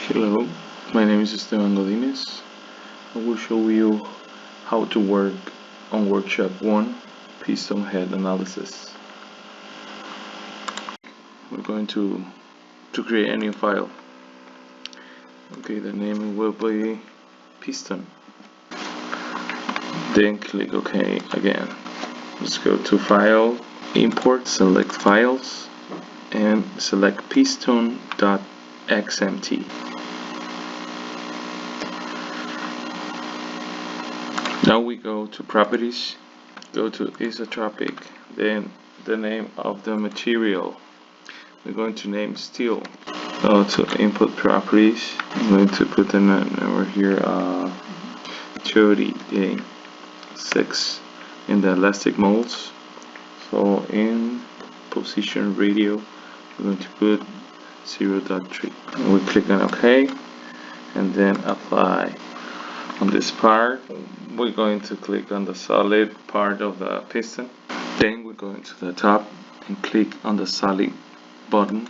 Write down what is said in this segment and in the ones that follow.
Hello, my name is Esteban Godinez. I will show you how to work on workshop 1, piston head analysis. We're going to create a new file. Okay, the name will be piston. Then click OK again. Let's go to File, Import, select Files, and select piston.xmt. Now we go to Properties, go to Isotropic, then the name of the material. We're going to name steel. Go to Input Properties. I'm going to put the number here 36 in the elastic molds. So in position radio, we're going to put 0.3. We click on OK, and then apply. On this part, we're going to click on the solid part of the piston. Then we're going to the top and click on the solid button.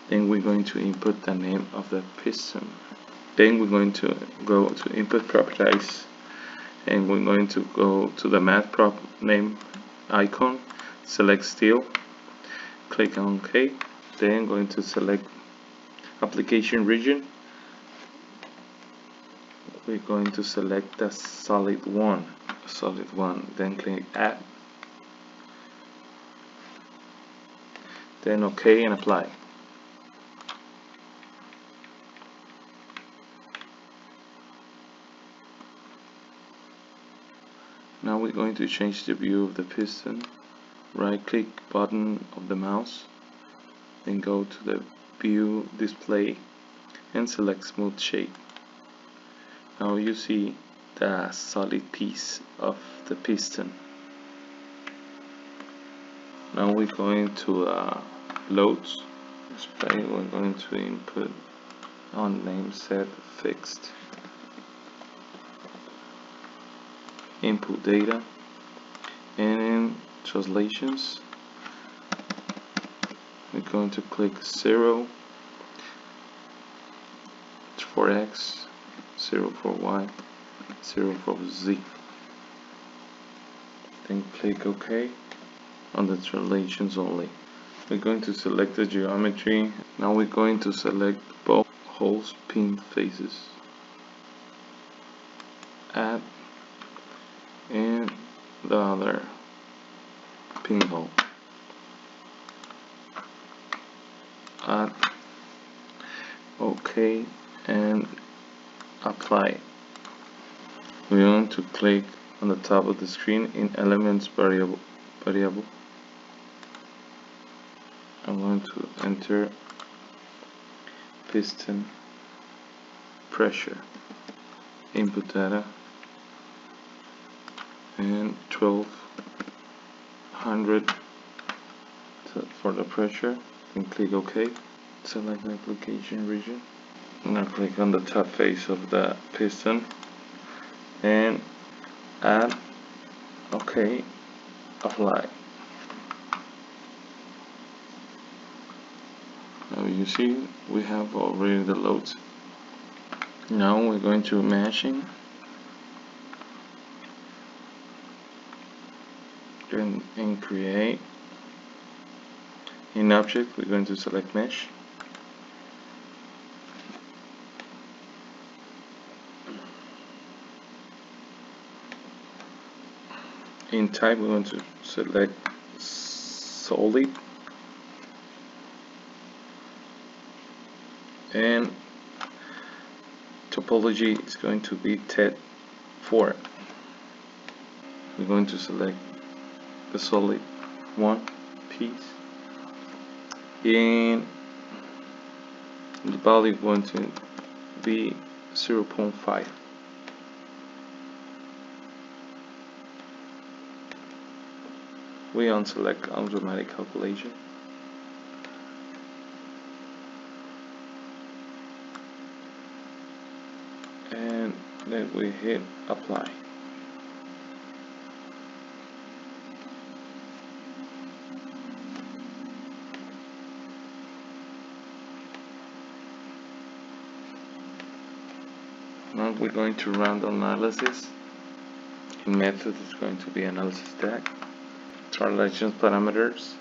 Then we're going to input the name of the piston. Then we're going to go to Input Properties, and we're going to go to the math prop name icon, select steel, click on OK. Then going to select application region. We're going to select the solid one, then click Add, then OK and apply. Now we're going to change the view of the piston. Right click button of the mouse, then go to the view display and select smooth shape. Now you see the solid piece of the piston. Now we're going to loads display. We're going to input on name set fixed, input data, and in translations we're going to click 0 for X, 0 for Y, 0 for Z. Then click OK on the translations only. We're going to select the geometry. Now we're going to select both holes pin faces, add, and the other pinhole, add, OK, and apply. We want to click on the top of the screen in elements variable. I'm going to enter piston pressure, input data, and 1200 for the pressure, and click OK. Select the application region. Now click on the top face of the piston and add, OK, apply. Now you see we have already the loads. Now we're going to meshing and create. In object we're going to select mesh. In type we want to select solid, and topology is going to be TED4. We're going to select the solid one piece, and the value is going to be 0.5. We unselect automatic calculation, and then we hit apply. Now we're going to run the analysis. In method it's going to be analysis tag. Translation parameters.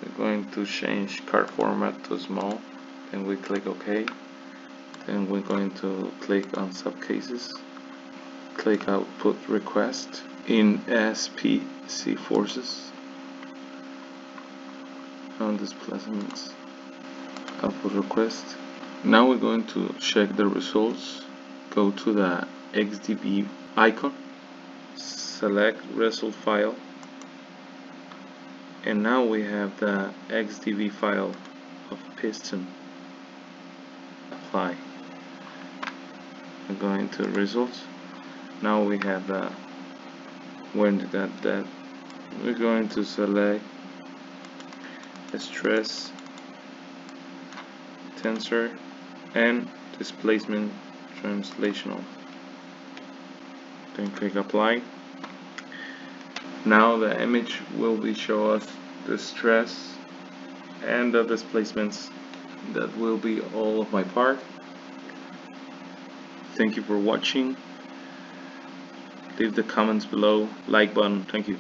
We're going to change card format to small. Then we click OK. Then we're going to click on subcases. Click output request in SPC forces. On displacements. Output request. Now we're going to check the results. Go to the XDB icon, select result file, and now we have the XDB file of Piston. Apply. We're going to results. Now we have the when that we're going to select stress tensor and displacement translational. Then click apply. Now the image will be show us the stress and the displacements. That will be all of my part. Thank you for watching. Leave the comments below, like button. Thank you.